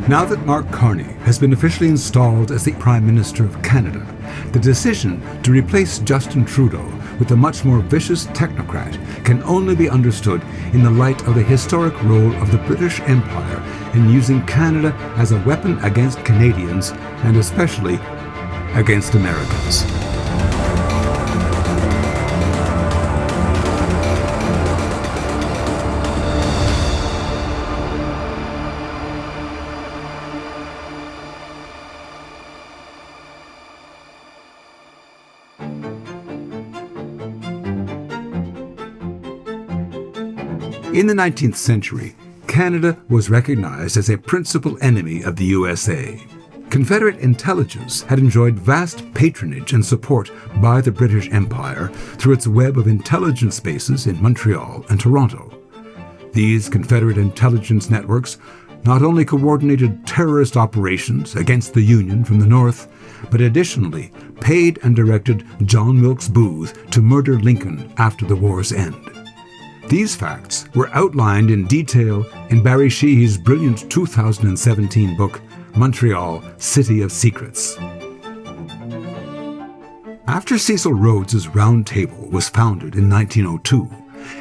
Now that Mark Carney has been officially installed as the Prime Minister of Canada, the decision to replace Justin Trudeau with a much more vicious technocrat can only be understood in the light of the historic role of the British Empire in using Canada as a weapon against Canadians and especially against Americans. In the 19th century, Canada was recognized as a principal enemy of the USA. Confederate intelligence had enjoyed vast patronage and support by the British Empire through its web of intelligence bases in Montreal and Toronto. These Confederate intelligence networks not only coordinated terrorist operations against the Union from the north, but additionally paid and directed John Wilkes Booth to murder Lincoln after the war's end. These facts were outlined in detail in Barry Sheehy's brilliant 2017 book, Montreal, City of Secrets. After Cecil Rhodes Roundtable was founded in 1902,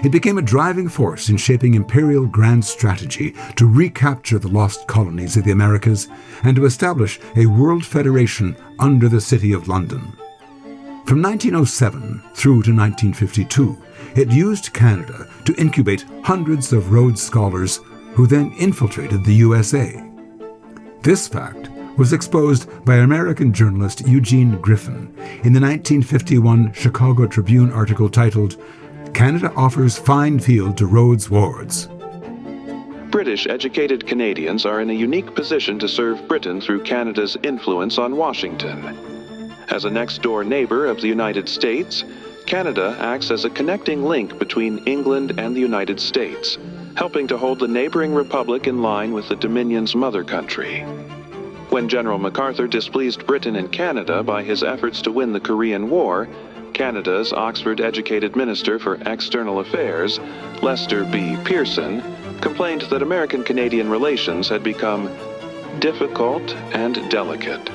it became a driving force in shaping imperial grand strategy to recapture the lost colonies of the Americas and to establish a world federation under the City of London. From 1907 through to 1952, it used Canada to incubate hundreds of Rhodes Scholars who then infiltrated the USA. This fact was exposed by American journalist Eugene Griffin in the 1951 Chicago Tribune article titled, "Canada Offers Fine Field to Rhodes Wards." British-educated Canadians are in a unique position to serve Britain through Canada's influence on Washington. As a next-door neighbor of the United States, Canada acts as a connecting link between England and the United States, helping to hold the neighboring republic in line with the Dominion's mother country. When General MacArthur displeased Britain and Canada by his efforts to win the Korean War, Canada's Oxford-educated Minister for External Affairs, Lester B. Pearson, complained that American-Canadian relations had become difficult and delicate.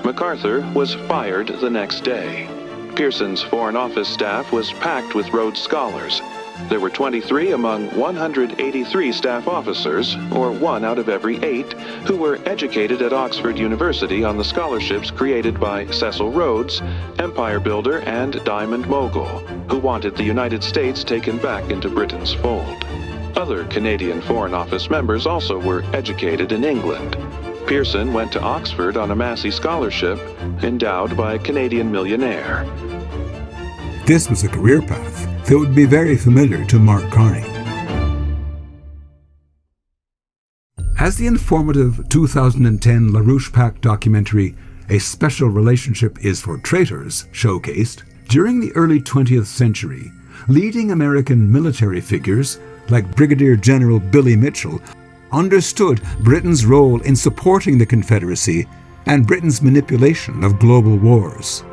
MacArthur was fired the next day. Pearson's Foreign Office staff was packed with Rhodes Scholars. There were 23 among 183 staff officers, or 1 out of every 8, who were educated at Oxford University on the scholarships created by Cecil Rhodes, empire builder and diamond mogul, who wanted the United States taken back into Britain's fold. Other Canadian Foreign Office members also were educated in England. Pearson went to Oxford on a Massey Scholarship, endowed by a Canadian millionaire. This was a career path that would be very familiar to Mark Carney. As the informative 2010 LaRouche PAC documentary, A Special Relationship is for Traitors, showcased, during the early 20th century, leading American military figures, like Brigadier General Billy Mitchell, understood Britain's role in supporting the Confederacy and Britain's manipulation of global wars.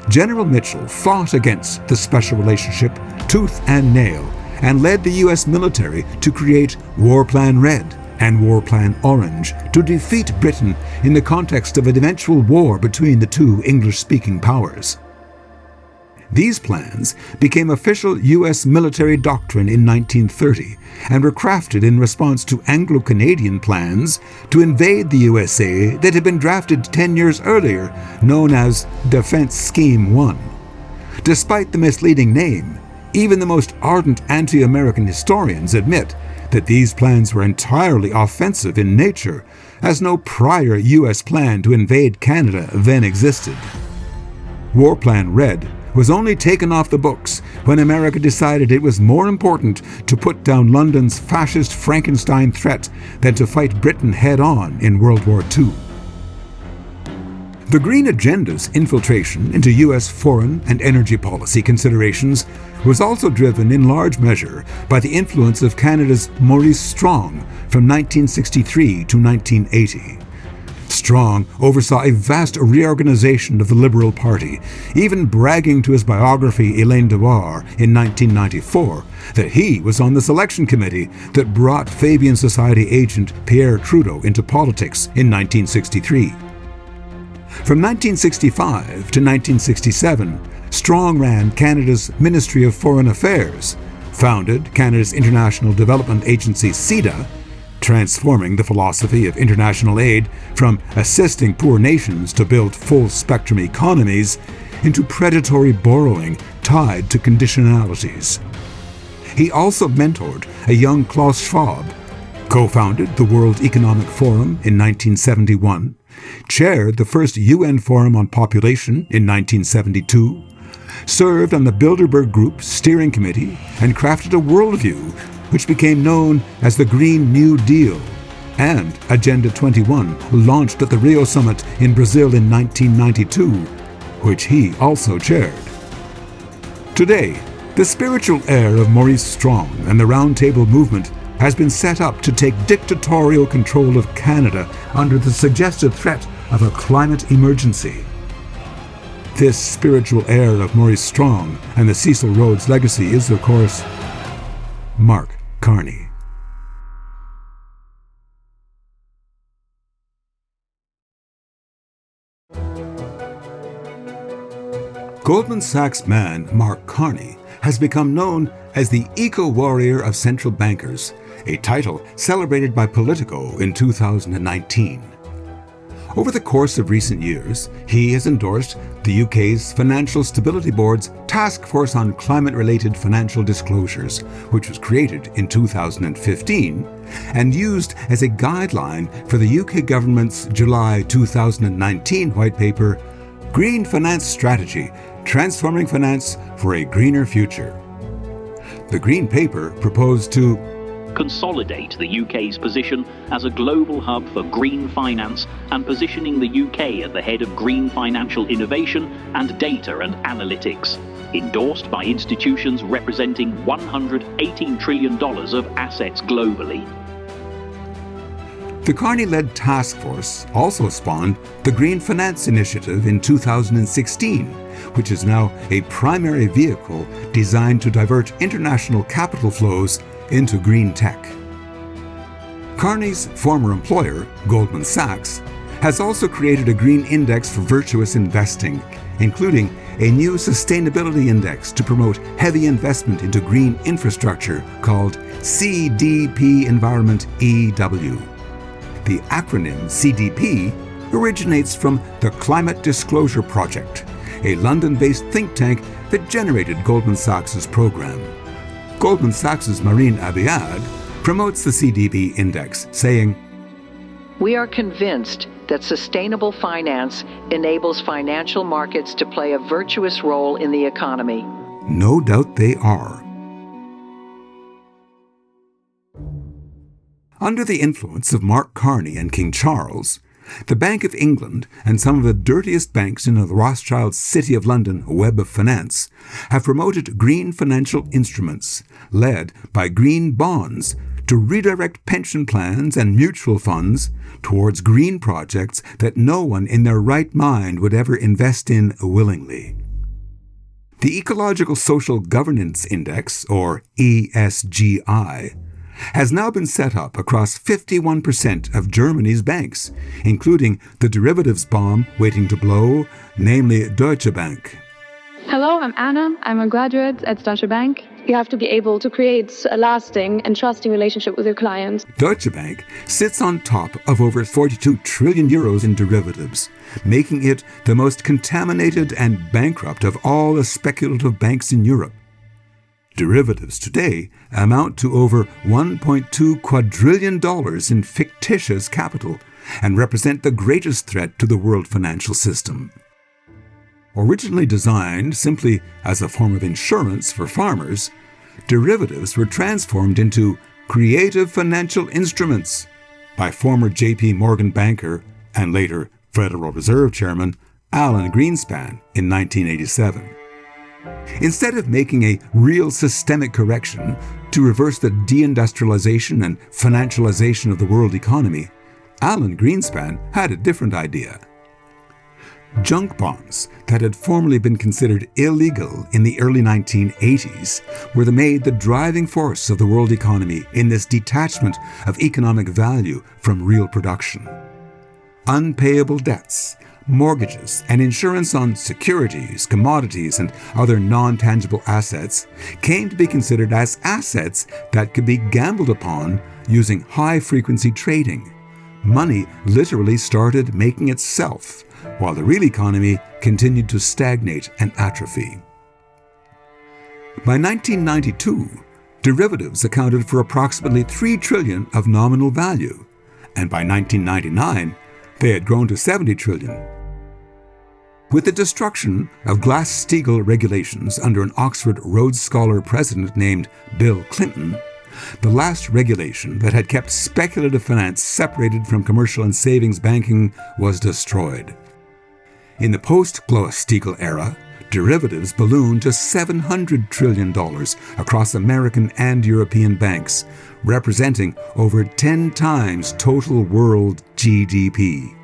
General Mitchell fought against the special relationship tooth and nail and led the U.S. military to create War Plan Red and War Plan Orange to defeat Britain in the context of an eventual war between the two English-speaking powers. These plans became official U.S. military doctrine in 1930 and were crafted in response to Anglo-Canadian plans to invade the USA that had been drafted 10 years earlier, known as Defense Scheme 1. Despite the misleading name, even the most ardent anti-American historians admit that these plans were entirely offensive in nature, as no prior U.S. plan to invade Canada then existed. War Plan Red was only taken off the books when America decided it was more important to put down London's fascist Frankenstein threat than to fight Britain head-on in World War II. The Green Agenda's infiltration into U.S. foreign and energy policy considerations was also driven in large measure by the influence of Canada's Maurice Strong from 1963 to 1980. Strong oversaw a vast reorganization of the Liberal Party, even bragging to his biographer Elaine Dewar in 1994 that he was on the selection committee that brought Fabian Society agent Pierre Trudeau into politics in 1963. From 1965 to 1967, Strong ran Canada's Ministry of Foreign Affairs, founded Canada's International Development Agency CIDA, transforming the philosophy of international aid from assisting poor nations to build full-spectrum economies into predatory borrowing tied to conditionalities. He also mentored a young Klaus Schwab, co-founded the World Economic Forum in 1971, chaired the first UN Forum on Population in 1972, served on the Bilderberg Group's steering committee, and crafted a worldview which became known as the Green New Deal, and Agenda 21, launched at the Rio Summit in Brazil in 1992, which he also chaired. Today, the spiritual heir of Maurice Strong and the Roundtable movement has been set up to take dictatorial control of Canada under the suggested threat of a climate emergency. This spiritual heir of Maurice Strong and the Cecil Rhodes legacy is, of course, Mark Carney. Goldman Sachs man Mark Carney has become known as the eco-warrior of central bankers, a title celebrated by Politico in 2019. Over the course of recent years, he has endorsed the UK's Financial Stability Board's Task Force on Climate-Related Financial Disclosures, which was created in 2015 and used as a guideline for the UK government's July 2019 white paper, Green Finance Strategy: Transforming Finance for a Greener Future. The Green Paper proposed to consolidate the UK's position as a global hub for green finance and positioning the UK at the head of green financial innovation and data and analytics, endorsed by institutions representing $118 trillion of assets globally. The Carney-led task force also spawned the Green Finance Initiative in 2016, which is now a primary vehicle designed to divert international capital flows into green tech. Carney's former employer, Goldman Sachs, has also created a green index for virtuous investing, including a new sustainability index to promote heavy investment into green infrastructure called CDP Environment EW. The acronym CDP originates from the Climate Disclosure Project, a London-based think tank that generated Goldman Sachs' program. Goldman Sachs' Marine Abiad promotes the CDP index, saying, "We are convinced that sustainable finance enables financial markets to play a virtuous role in the economy." No doubt they are. Under the influence of Mark Carney and King Charles, the Bank of England and some of the dirtiest banks in the Rothschild City of London web of finance have promoted green financial instruments, led by green bonds, to redirect pension plans and mutual funds towards green projects that no one in their right mind would ever invest in willingly. The Ecological Social Governance Index, or ESGI, has now been set up across 51% of Germany's banks, including the derivatives bomb waiting to blow, namely Deutsche Bank. Hello, I'm Anna. I'm a graduate at Deutsche Bank. You have to be able to create a lasting and trusting relationship with your clients. Deutsche Bank sits on top of over 42 trillion euros in derivatives, making it the most contaminated and bankrupt of all the speculative banks in Europe. Derivatives today amount to over $1.2 quadrillion in fictitious capital and represent the greatest threat to the world financial system. Originally designed simply as a form of insurance for farmers, derivatives were transformed into creative financial instruments by former J.P. Morgan banker and later Federal Reserve Chairman Alan Greenspan in 1987. Instead of making a real systemic correction to reverse the deindustrialization and financialization of the world economy, Alan Greenspan had a different idea. Junk bonds that had formerly been considered illegal in the early 1980s were made the driving force of the world economy in this detachment of economic value from real production. Unpayable debts, mortgages, and insurance on securities, commodities, and other non-tangible assets came to be considered as assets that could be gambled upon using high-frequency trading. Money literally started making itself, while the real economy continued to stagnate and atrophy. By 1992, derivatives accounted for approximately $3 trillion of nominal value, and by 1999, they had grown to $70 trillion. With the destruction of Glass-Steagall regulations under an Oxford Rhodes Scholar president named Bill Clinton, the last regulation that had kept speculative finance separated from commercial and savings banking was destroyed. In the post-Glass-Steagall era, derivatives ballooned to $700 trillion across American and European banks, representing over 10 times total world GDP.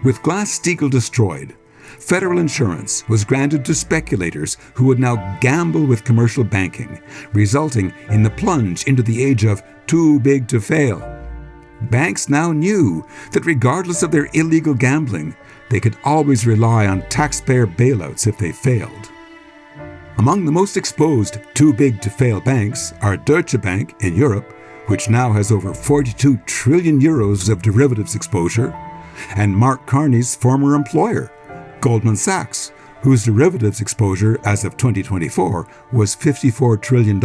With Glass-Steagall destroyed, federal insurance was granted to speculators who would now gamble with commercial banking, resulting in the plunge into the age of too big to fail. Banks now knew that regardless of their illegal gambling, they could always rely on taxpayer bailouts if they failed. Among the most exposed too big to fail banks are Deutsche Bank in Europe, which now has over 42 trillion euros of derivatives exposure, and Mark Carney's former employer, Goldman Sachs, whose derivatives exposure as of 2024 was $54 trillion.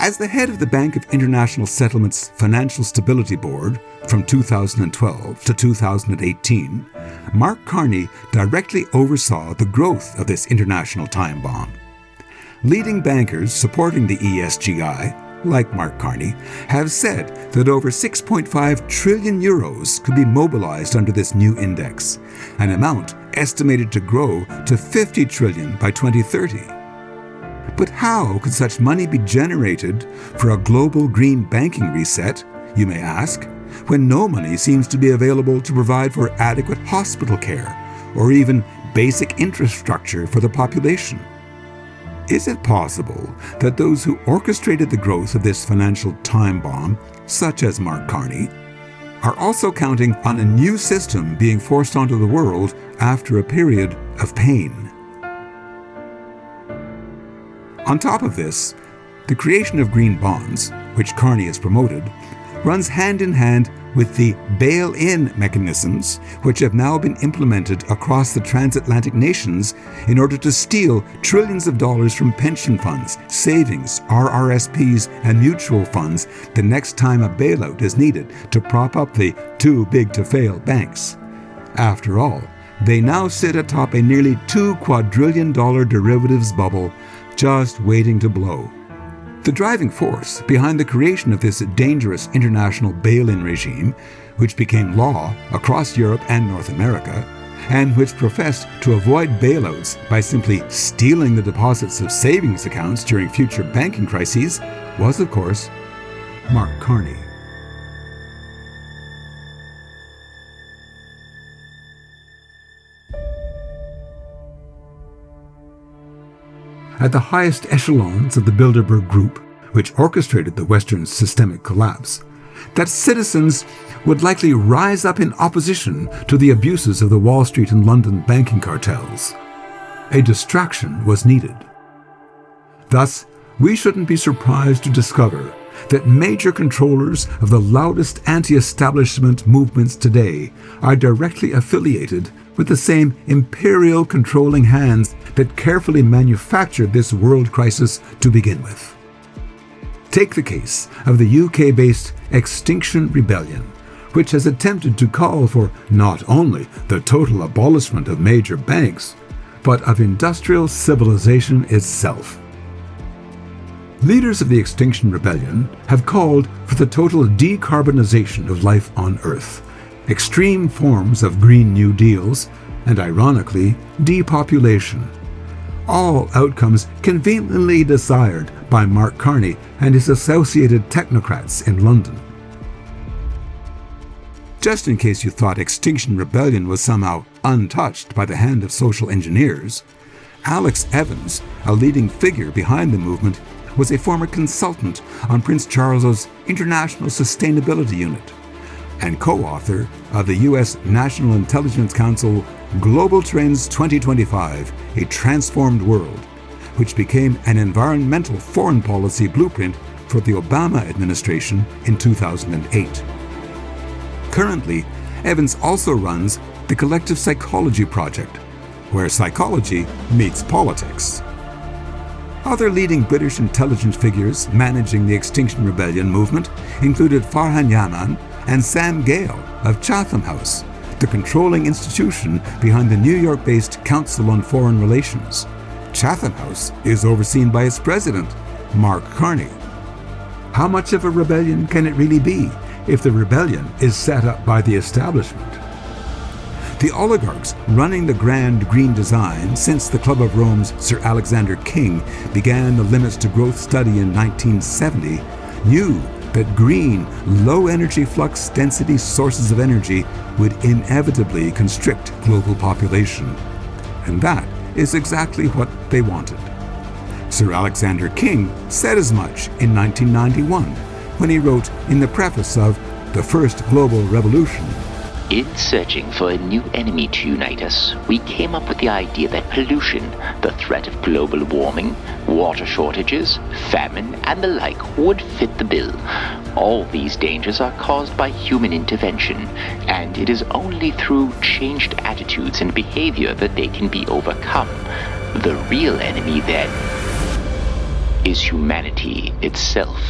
As the head of the Bank of International Settlements Financial Stability Board from 2012 to 2018, Mark Carney directly oversaw the growth of this international time bomb. Leading bankers supporting the ESGI, like Mark Carney, have said that over 6.5 trillion euros could be mobilized under this new index, an amount estimated to grow to 50 trillion by 2030. But how could such money be generated for a global green banking reset, you may ask, when no money seems to be available to provide for adequate hospital care or even basic infrastructure for the population? Is it possible that those who orchestrated the growth of this financial time bomb, such as Mark Carney, are also counting on a new system being forced onto the world after a period of pain? On top of this, the creation of green bonds, which Carney has promoted, runs hand in hand with the bail-in mechanisms which have now been implemented across the transatlantic nations in order to steal trillions of dollars from pension funds, savings, RRSPs, and mutual funds the next time a bailout is needed to prop up the too-big-to-fail banks. After all, they now sit atop a nearly $2 quadrillion derivatives bubble just waiting to blow. The driving force behind the creation of this dangerous international bail-in regime, which became law across Europe and North America, and which professed to avoid bailouts by simply stealing the deposits of savings accounts during future banking crises, was, of course, Mark Carney. At the highest echelons of the Bilderberg Group, which orchestrated the Western systemic collapse, that citizens would likely rise up in opposition to the abuses of the Wall Street and London banking cartels. A distraction was needed. Thus, we shouldn't be surprised to discover that major controllers of the loudest anti-establishment movements today are directly affiliated with the same imperial controlling hands that carefully manufactured this world crisis to begin with. Take the case of the UK-based Extinction Rebellion, which has attempted to call for not only the total abolishment of major banks, but of industrial civilization itself. Leaders of the Extinction Rebellion have called for the total decarbonization of life on Earth, extreme forms of Green New Deals, and ironically, depopulation. All outcomes conveniently desired by Mark Carney and his associated technocrats in London. Just in case you thought Extinction Rebellion was somehow untouched by the hand of social engineers, Alex Evans, a leading figure behind the movement, was a former consultant on Prince Charles's International Sustainability Unit and co-author of the U.S. National Intelligence Council Global Trends 2025, A Transformed World, which became an environmental foreign policy blueprint for the Obama administration in 2008. Currently, Evans also runs the Collective Psychology Project, where psychology meets politics. Other leading British intelligence figures managing the Extinction Rebellion movement included Farhan Yaman and Sam Gale of Chatham House, the controlling institution behind the New York-based Council on Foreign Relations. Chatham House is overseen by its president, Mark Carney. How much of a rebellion can it really be if the rebellion is set up by the establishment? The oligarchs running the grand green design since the Club of Rome's Sir Alexander King began the Limits to Growth study in 1970 knew that green, low-energy flux density sources of energy would inevitably constrict global population. And that is exactly what they wanted. Sir Alexander King said as much in 1991 when he wrote in the preface of The First Global Revolution, "In searching for a new enemy to unite us, we came up with the idea that pollution, the threat of global warming, water shortages, famine, and the like would fit the bill. All these dangers are caused by human intervention, and it is only through changed attitudes and behavior that they can be overcome. The real enemy, then, is humanity itself."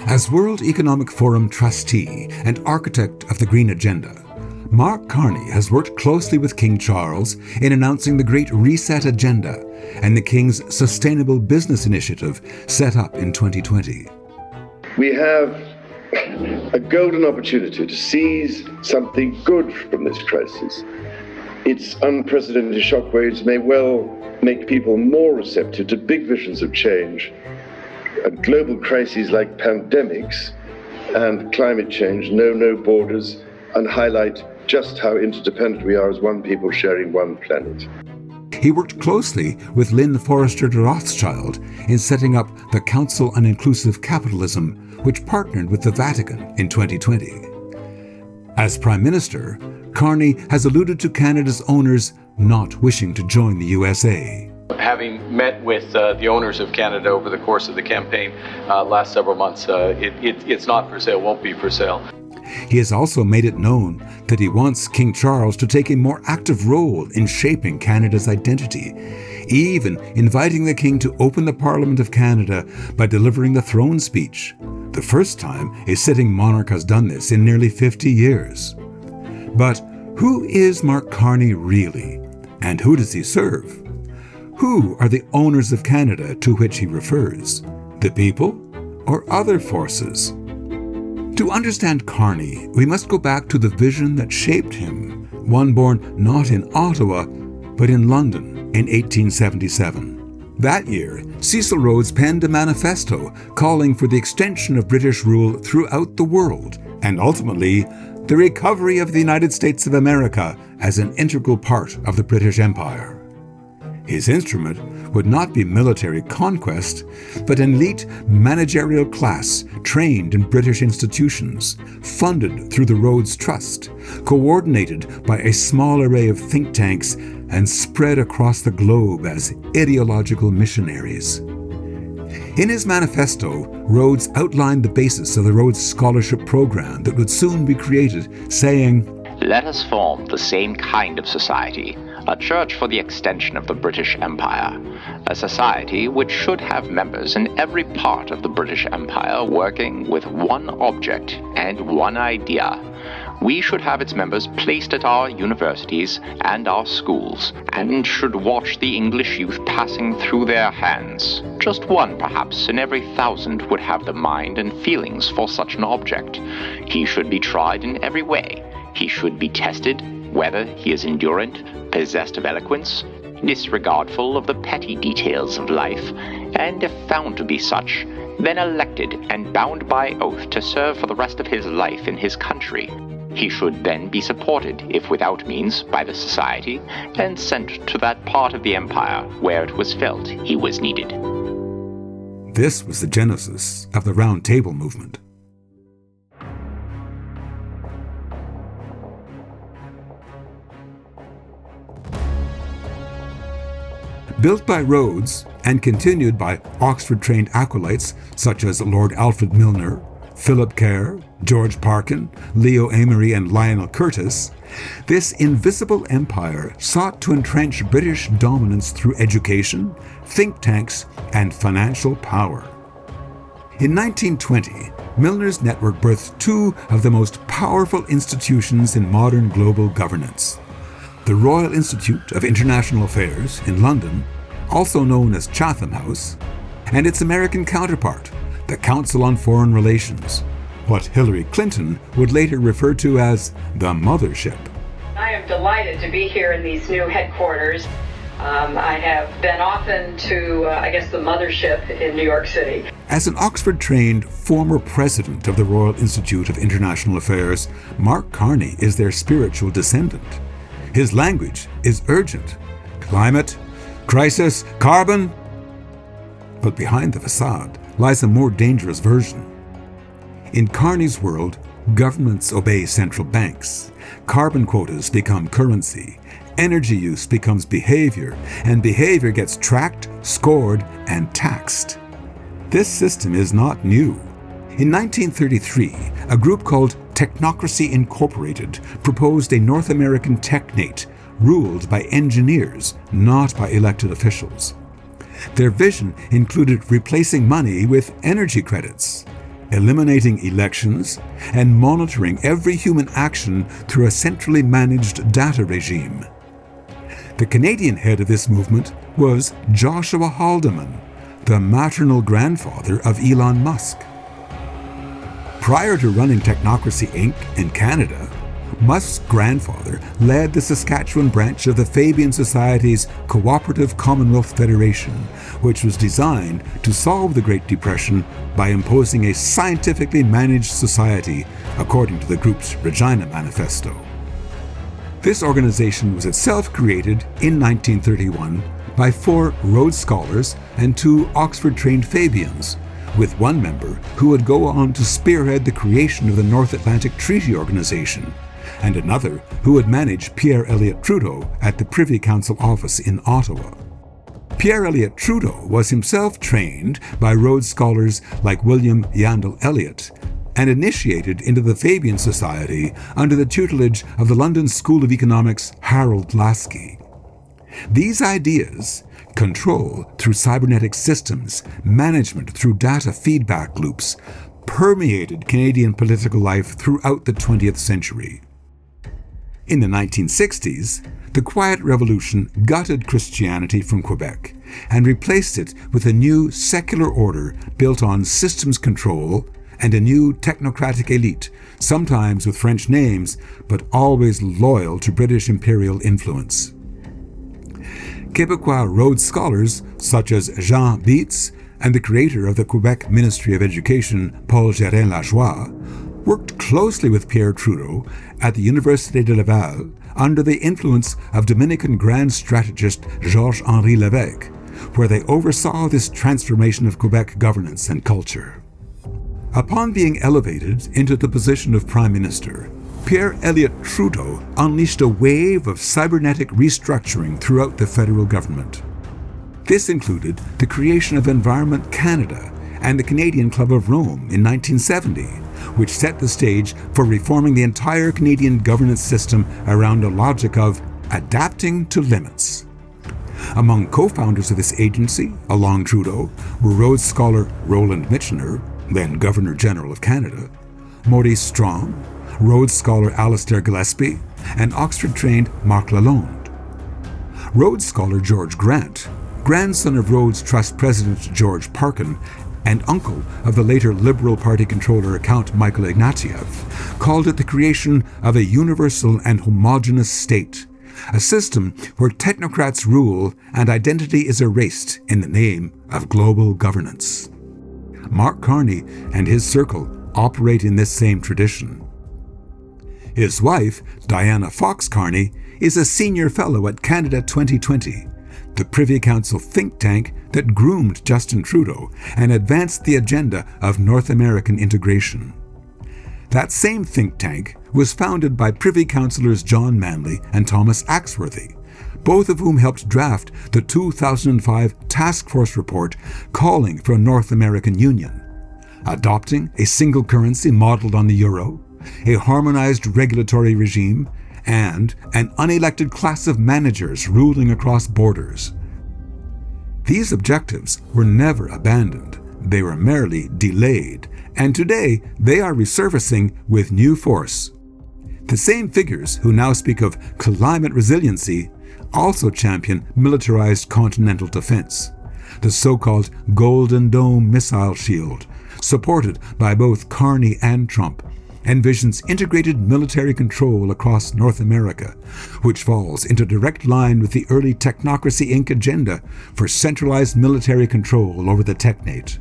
As World Economic Forum trustee and architect of the Green Agenda, Mark Carney has worked closely with King Charles in announcing the Great Reset Agenda and the King's Sustainable Business Initiative set up in 2020. We have a golden opportunity to seize something good from this crisis. Its unprecedented shockwaves may well make people more receptive to big visions of change. And global crises like pandemics and climate change know no borders and highlight just how interdependent we are as one people sharing one planet. He worked closely with Lynn Forrester de Rothschild in setting up the Council on Inclusive Capitalism, which partnered with the Vatican in 2020. As Prime Minister, Carney has alluded to Canada's owners not wishing to join the USA. Having met with the owners of Canada over the course of the campaign last several months, it's not for sale, won't be for sale. He has also made it known that he wants King Charles to take a more active role in shaping Canada's identity, even inviting the King to open the Parliament of Canada by delivering the throne speech, the first time a sitting monarch has done this in nearly 50 years. But who is Mark Carney really, and who does he serve? Who are the owners of Canada to which he refers? The people or other forces? To understand Carney, we must go back to the vision that shaped him, one born not in Ottawa, but in London in 1877. That year, Cecil Rhodes penned a manifesto calling for the extension of British rule throughout the world, and ultimately, the recovery of the United States of America as an integral part of the British Empire. His instrument would not be military conquest, but an elite managerial class trained in British institutions, funded through the Rhodes Trust, coordinated by a small array of think tanks, and spread across the globe as ideological missionaries. In his manifesto, Rhodes outlined the basis of the Rhodes Scholarship program that would soon be created, saying, "Let us form the same kind of society, a church for the extension of the British Empire, a society which should have members in every part of the British Empire working with one object and one idea, We should have its members placed at our universities and our schools, and should watch the English youth passing through their hands. Just one, perhaps, in every 1,000 would have the mind and feelings for such an object. He should be tried in every way. He should be tested, whether he is endurant, possessed of eloquence, disregardful of the petty details of life, and if found to be such, then elected and bound by oath to serve for the rest of his life in his country. He should then be supported, if without means, by the society, and sent to that part of the empire where it was felt he was needed. This was the genesis of the Round Table movement. Built by Rhodes and continued by Oxford-trained acolytes such as Lord Alfred Milner, Philip Kerr, George Parkin, Leo Amery, and Lionel Curtis, this invisible empire sought to entrench British dominance through education, think tanks, and financial power. In 1920, Milner's network birthed two of the most powerful institutions in modern global governance: the Royal Institute of International Affairs in London, also known as Chatham House, and its American counterpart, the Council on Foreign Relations, what Hillary Clinton would later refer to as the mothership. I am delighted to be here in these new headquarters. I have been often to, the mothership in New York City. As an Oxford-trained former president of the Royal Institute of International Affairs, Mark Carney is their spiritual descendant. His language is urgent. Climate, crisis, carbon. But behind the facade lies a more dangerous version. In Carney's world, governments obey central banks. Carbon quotas become currency. Energy use becomes behavior, and behavior gets tracked, scored, and taxed. This system is not new. In 1933, a group called Technocracy Incorporated proposed a North American technate ruled by engineers, not by elected officials. Their vision included replacing money with energy credits, eliminating elections, and monitoring every human action through a centrally managed data regime. The Canadian head of this movement was Joshua Haldeman, the maternal grandfather of Elon Musk. Prior to running Technocracy Inc. in Canada, Musk's grandfather led the Saskatchewan branch of the Fabian Society's Cooperative Commonwealth Federation, which was designed to solve the Great Depression by imposing a scientifically managed society, according to the group's Regina Manifesto. This organization was itself created in 1931 by 4 Rhodes Scholars and 2 Oxford-trained Fabians, with one member who would go on to spearhead the creation of the North Atlantic Treaty Organization, and another who would manage Pierre Elliott Trudeau at the Privy Council office in Ottawa. Pierre Elliott Trudeau was himself trained by Rhodes Scholars like William Yandell Elliott, and initiated into the Fabian Society under the tutelage of the London School of Economics' Harold Laski. These ideas, control through cybernetic systems, management through data feedback loops, permeated Canadian political life throughout the 20th century. In the 1960s, the Quiet Revolution gutted Christianity from Quebec and replaced it with a new secular order built on systems control and a new technocratic elite, sometimes with French names, but always loyal to British imperial influence. Quebecois Rhodes Scholars, such as Jean Beetz and the creator of the Quebec Ministry of Education, Paul Gérin-Lajoie, worked closely with Pierre Trudeau at the Université de Laval under the influence of Dominican Grand Strategist Georges-Henri Lévesque, where they oversaw this transformation of Quebec governance and culture. Upon being elevated into the position of Prime Minister, Pierre Elliott Trudeau unleashed a wave of cybernetic restructuring throughout the federal government. This included the creation of Environment Canada and the Canadian Club of Rome in 1970, which set the stage for reforming the entire Canadian governance system around a logic of adapting to limits. Among co-founders of this agency, along Trudeau, were Rhodes Scholar Roland Michener, then Governor-General of Canada, Maurice Strong, Rhodes Scholar Alistair Gillespie, and Oxford-trained Mark Lalonde. Rhodes Scholar George Grant, grandson of Rhodes Trust President George Parkin, and uncle of the later Liberal Party controller Count Michael Ignatieff, called it the creation of a universal and homogeneous state, a system where technocrats rule and identity is erased in the name of global governance. Mark Carney and his circle operate in this same tradition. His wife, Diana Fox Carney, is a senior fellow at Canada 2020, the Privy Council think tank that groomed Justin Trudeau and advanced the agenda of North American integration. That same think tank was founded by Privy Councillors John Manley and Thomas Axworthy, both of whom helped draft the 2005 Task Force report calling for a North American Union, adopting a single currency modeled on the euro, a harmonized regulatory regime, and an unelected class of managers ruling across borders. These objectives were never abandoned. They were merely delayed, and today they are resurfacing with new force. The same figures who now speak of climate resiliency also champion militarized continental defense, the so-called Golden Dome missile shield, supported by both Carney and Trump, envisions integrated military control across North America, which falls into direct line with the early Technocracy Inc. agenda for centralized military control over the technate.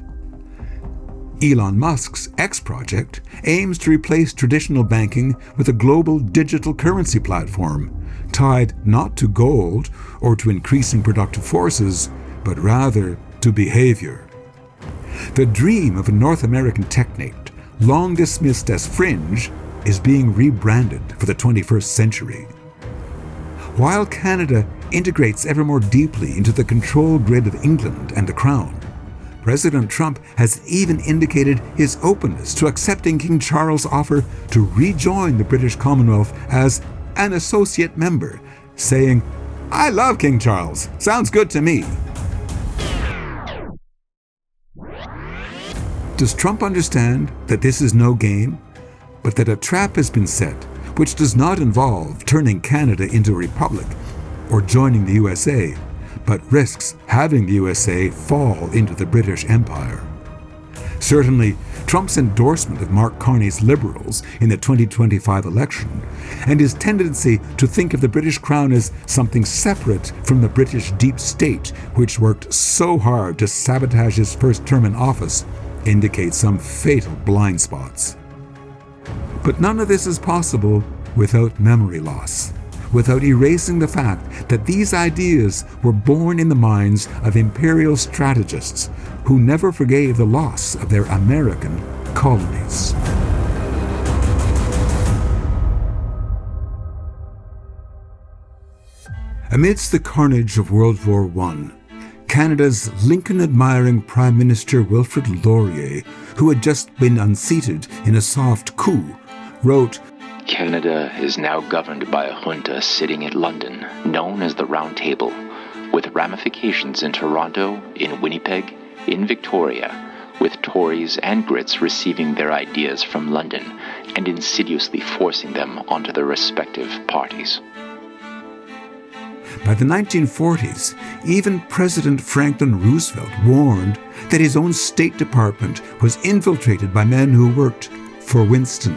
Elon Musk's X project aims to replace traditional banking with a global digital currency platform, tied not to gold or to increasing productive forces, but rather to behavior. The dream of a North American technate, long dismissed as fringe, is being rebranded for the 21st century. While Canada integrates ever more deeply into the control grid of England and the Crown, President Trump has even indicated his openness to accepting King Charles' offer to rejoin the British Commonwealth as an associate member, saying, "I love King Charles. Sounds good to me." Does Trump understand that this is no game, but that a trap has been set which does not involve turning Canada into a republic or joining the USA, but risks having the USA fall into the British Empire? Certainly, Trump's endorsement of Mark Carney's Liberals in the 2025 election, and his tendency to think of the British Crown as something separate from the British deep state, which worked so hard to sabotage his first term in office, indicate some fatal blind spots. But none of this is possible without memory loss, without erasing the fact that these ideas were born in the minds of imperial strategists who never forgave the loss of their American colonies. Amidst the carnage of World War I, Canada's Lincoln-admiring Prime Minister Wilfrid Laurier, who had just been unseated in a soft coup, wrote, "Canada is now governed by a junta sitting in London, known as the Round Table, with ramifications in Toronto, in Winnipeg, in Victoria, with Tories and Grits receiving their ideas from London and insidiously forcing them onto their respective parties." By the 1940s, even President Franklin Roosevelt warned that his own State Department was infiltrated by men who worked for Winston,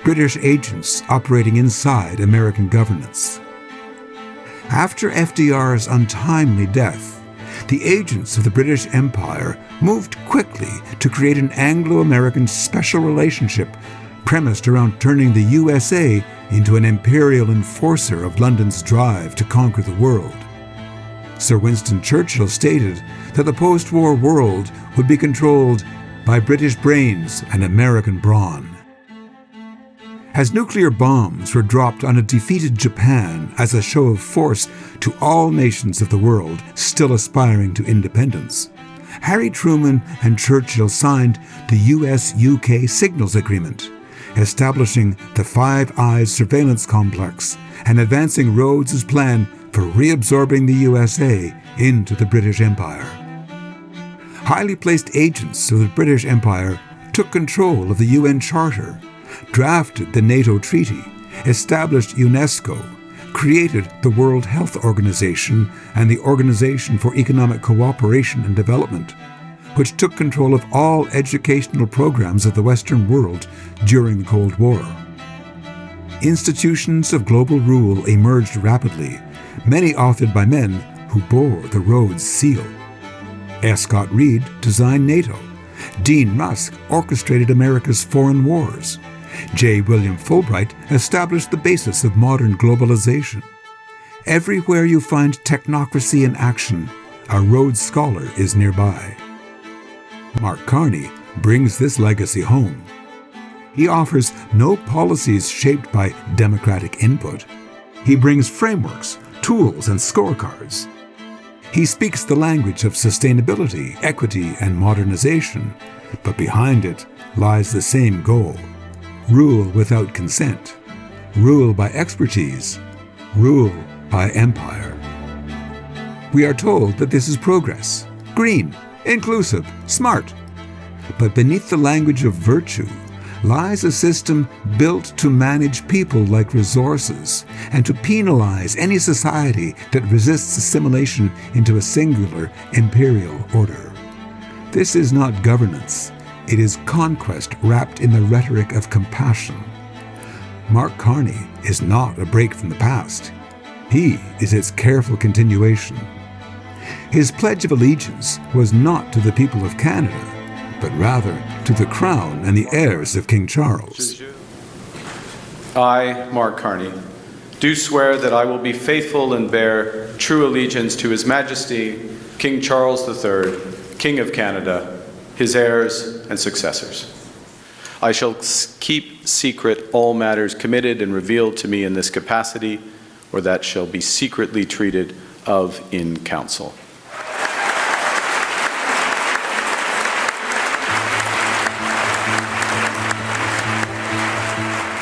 British agents operating inside American governance. After FDR's untimely death, the agents of the British Empire moved quickly to create an Anglo-American special relationship premised around turning the USA into an imperial enforcer of London's drive to conquer the world. Sir Winston Churchill stated that the post-war world would be controlled by British brains and American brawn. As nuclear bombs were dropped on a defeated Japan as a show of force to all nations of the world still aspiring to independence, Harry Truman and Churchill signed the US-UK Signals Agreement, establishing the Five Eyes surveillance complex and advancing Rhodes's plan for reabsorbing the USA into the British Empire. Highly placed agents of the British Empire took control of the UN Charter, drafted the NATO Treaty, established UNESCO, created the World Health Organization and the Organization for Economic Cooperation and Development, which took control of all educational programs of the Western world during the Cold War. Institutions of global rule emerged rapidly, many authored by men who bore the Rhodes Seal. S. Scott Reed designed NATO. Dean Rusk orchestrated America's foreign wars. J. William Fulbright established the basis of modern globalization. Everywhere you find technocracy in action, a Rhodes Scholar is nearby. Mark Carney brings this legacy home. He offers no policies shaped by democratic input. He brings frameworks, tools, and scorecards. He speaks the language of sustainability, equity, and modernization, but behind it lies the same goal: rule without consent, rule by expertise, rule by empire. We are told that this is progress, green, inclusive, smart. But beneath the language of virtue lies a system built to manage people like resources and to penalize any society that resists assimilation into a singular imperial order. This is not governance. It is conquest wrapped in the rhetoric of compassion. Mark Carney is not a break from the past. He is its careful continuation. His pledge of allegiance was not to the people of Canada, but rather to the crown and the heirs of King Charles. I, Mark Carney, do swear that I will be faithful and bear true allegiance to His Majesty, King Charles III, King of Canada, his heirs and successors. I shall keep secret all matters committed and revealed to me in this capacity, or that shall be secretly treated of in council.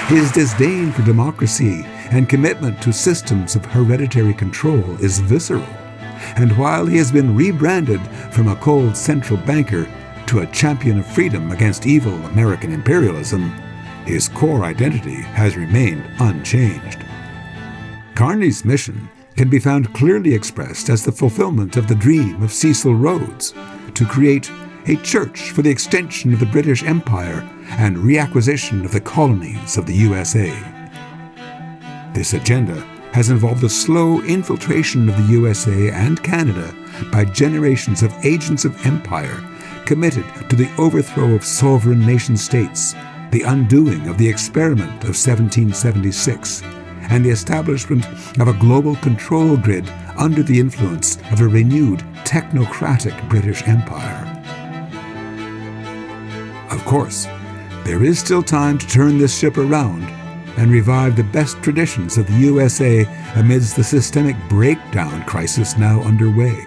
His disdain for democracy and commitment to systems of hereditary control is visceral, and while he has been rebranded from a cold central banker to a champion of freedom against evil American imperialism, his core identity has remained unchanged. Carney's mission can be found clearly expressed as the fulfillment of the dream of Cecil Rhodes to create a church for the extension of the British Empire and reacquisition of the colonies of the USA. This agenda has involved the slow infiltration of the USA and Canada by generations of agents of empire committed to the overthrow of sovereign nation-states, the undoing of the experiment of 1776, and the establishment of a global control grid under the influence of a renewed technocratic British Empire. Of course, there is still time to turn this ship around and revive the best traditions of the USA amidst the systemic breakdown crisis now underway.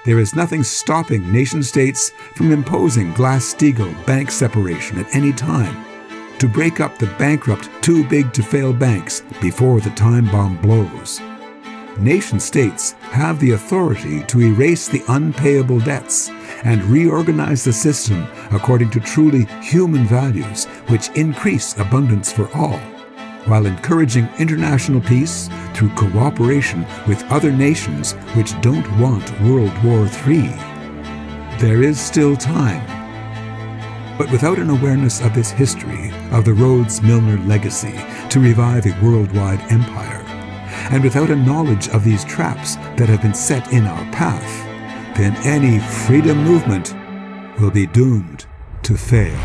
There is nothing stopping nation-states from imposing Glass-Steagall bank separation at any time to break up the bankrupt, too-big-to-fail banks before the time bomb blows. Nation-states have the authority to erase the unpayable debts and reorganize the system according to truly human values which increase abundance for all, while encouraging international peace through cooperation with other nations which don't want World War III. There is still time. But without an awareness of this history, of the Rhodes-Milner legacy to revive a worldwide empire, and without a knowledge of these traps that have been set in our path, then any freedom movement will be doomed to fail.